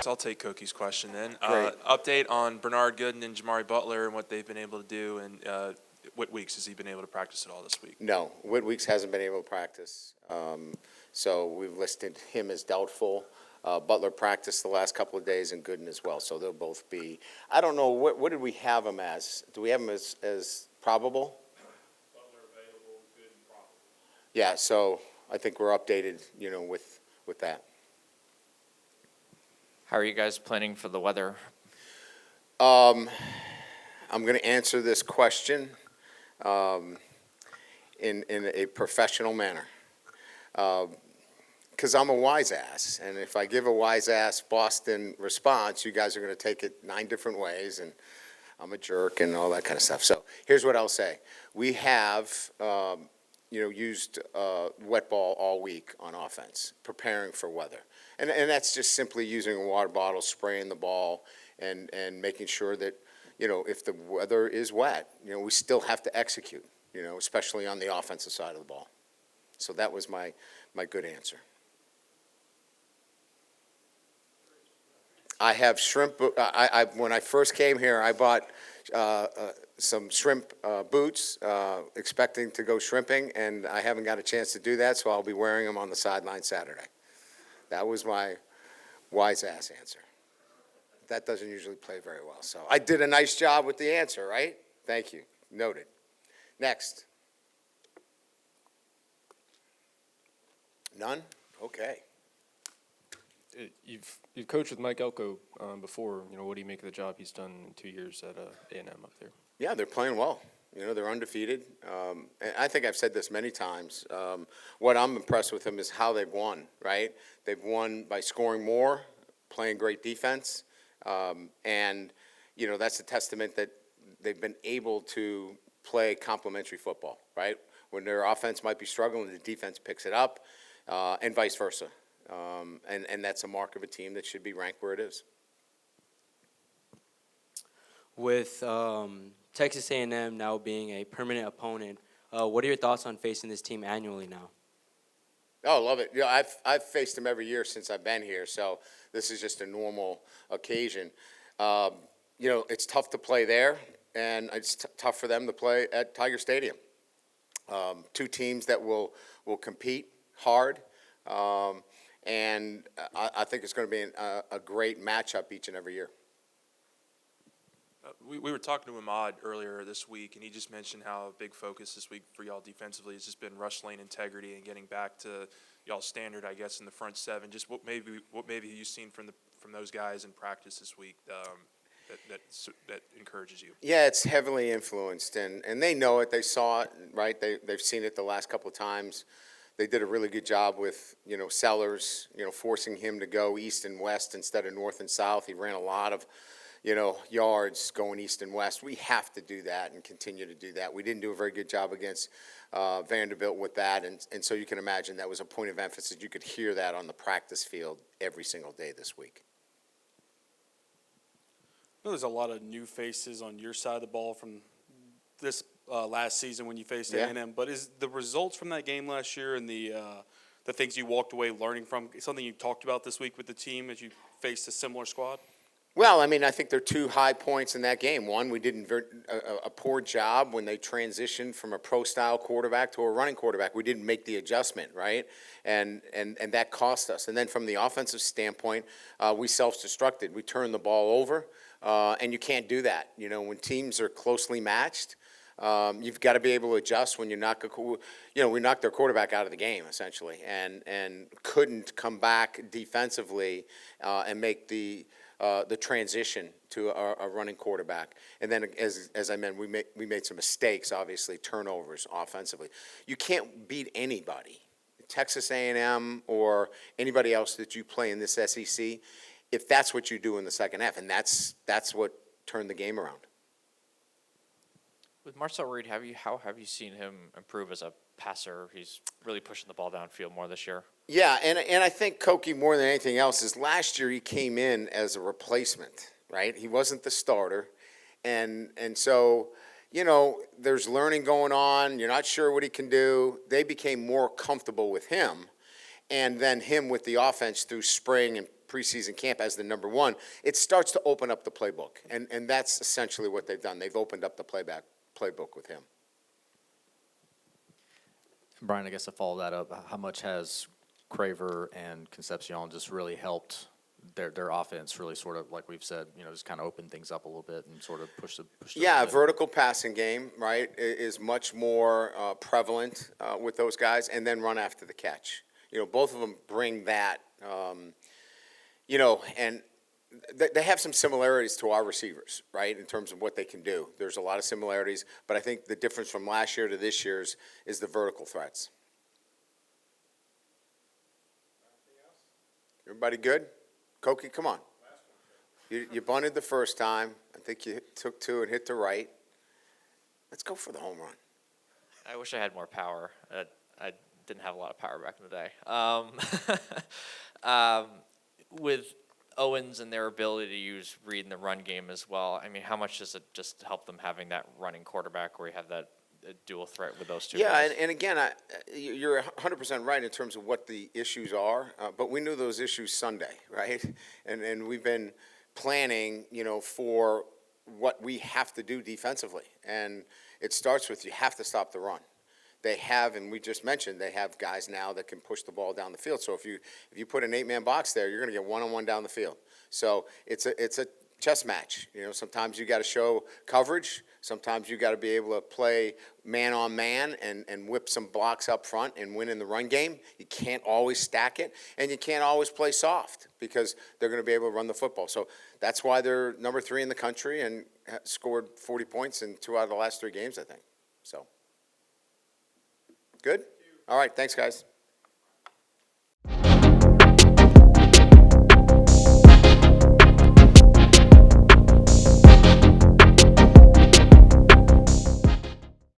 I'll take Cookie's question then. Great. Update on Bernard Gooden and Jamari Butler and what they've been able to do, and what weeks has he been able to practice at all this week? No, Whitweeks hasn't been able to practice, so we've listed him as doubtful. Butler practiced the last couple of days, and Gooden as well, so they'll both be. I don't know, what did we have him as? Do we have him as probable? Butler available, Gooden probable. Yeah, so I think we're updated, with that. How are you guys planning for the weather? I'm going to answer this question in a professional manner. Because I'm a wise ass, and if I give a wise ass Boston response, you guys are going to take it 9 different ways, and I'm a jerk and all that kind of stuff. So here's what I'll say. We have, used wet ball all week on offense, preparing for weather. And that's just simply using a water bottle, spraying the ball, and making sure that, if the weather is wet, we still have to execute, especially on the offensive side of the ball. So that was my good answer. I have shrimp. When I first came here, I bought some shrimp boots, expecting to go shrimping, and I haven't got a chance to do that, so I'll be wearing them on the sideline Saturday. That was my wise ass answer. That doesn't usually play very well, so I did a nice job with the answer, right? Thank you. Noted. Next. None? Okay. You've coached with Mike Elko before. What do you make of the job he's done in 2 years at A&M up there? Yeah, they're playing well. They're undefeated. And I think I've said this many times. What I'm impressed with them is how they've won, right? They've won by scoring more, playing great defense. And, that's a testament that they've been able to play complementary football, right? When their offense might be struggling, the defense picks it up, and vice versa. And that's a mark of a team that should be ranked where it is. With Texas A&M now being a permanent opponent, what are your thoughts on facing this team annually now? Oh, love it. I've faced them every year since I've been here, so this is just a normal occasion. It's tough to play there, and it's tough for them to play at Tiger Stadium. 2 teams that will compete hard. And I think it's going to be a great matchup each and every year. We were talking to Ahmad earlier this week, and he just mentioned how a big focus this week for y'all defensively has just been rush lane integrity and getting back to y'all standard, I guess, in the front 7. Just what maybe you've seen from those guys in practice this week that encourages you. Yeah, it's heavily influenced, and they know it. They saw it, right? They've seen it the last couple of times. They did a really good job with, Sellers, forcing him to go east and west instead of north and south. He ran a lot of, yards going east and west. We have to do that and continue to do that. We didn't do a very good job against Vanderbilt with that, and so you can imagine that was a point of emphasis. You could hear that on the practice field every single day this week. I know there's a lot of new faces on your side of the ball from this last season when you faced A&M, but is the results from that game last year and the things you walked away learning from something you talked about this week with the team as you faced a similar squad? Well, I think there are 2 high points in that game. One, we did a poor job when they transitioned from a pro-style quarterback to a running quarterback. We didn't make the adjustment, right? And that cost us. And then from the offensive standpoint, we self-destructed. We turned the ball over, and you can't do that. When teams are closely matched, you've got to be able to adjust when you knock we knocked their quarterback out of the game, essentially, and couldn't come back defensively and make the transition to a running quarterback. And then, as I mentioned, we made some mistakes, obviously, turnovers offensively. You can't beat anybody, Texas A&M or anybody else that you play in this SEC, if that's what you do in the second half. And that's what turned the game around. With Marcel Reed, how have you seen him improve as a passer? He's really pushing the ball downfield more this year. Yeah, and I think Koki, more than anything else, is last year he came in as a replacement, right? He wasn't the starter. And so, there's learning going on. You're not sure what he can do. They became more comfortable with him. And then him with the offense through spring preseason camp as the number one, it starts to open up the playbook. And that's essentially what they've done. They've opened up the playbook with him. Brian, I guess to follow that up, how much has Craver and Concepcion just really helped their offense really sort of, like we've said, just kind of open things up a little bit and sort of push the Yeah, play? vertical passing game, right, is much more prevalent with those guys, and then run after the catch. Both of them bring that, and they have some similarities to our receivers, right, in terms of what they can do. There's a lot of similarities, but I think the difference from last year to this year's is the vertical threats. Everybody good? Koki, come on. You bunted the first time. I think you took two and hit the right. Let's go for the home run. I wish I had more power. I didn't have a lot of power back in the day. With Owens and their ability to use Reed in the run game as well, I mean, how much does it just help them having that running quarterback where you have that dual threat with those two Yeah, guys? and again, you're 100% right in terms of what the issues are, but we knew those issues Sunday, right? And we've been planning, for what we have to do defensively. And it starts with you have to stop the run. They have, and we just mentioned, they have guys now that can push the ball down the field. So if you put an 8-man box there, you're going to get one-on-one down the field. So it's a chess match. Sometimes you got to show coverage. Sometimes you got to be able to play man on man and whip some blocks up front and win in the run game. You can't always stack it, and you can't always play soft because they're going to be able to run the football. So that's why they're number 3 in the country and scored 40 points in 2 out of the last 3 games, I think. So good. All right, thanks, guys.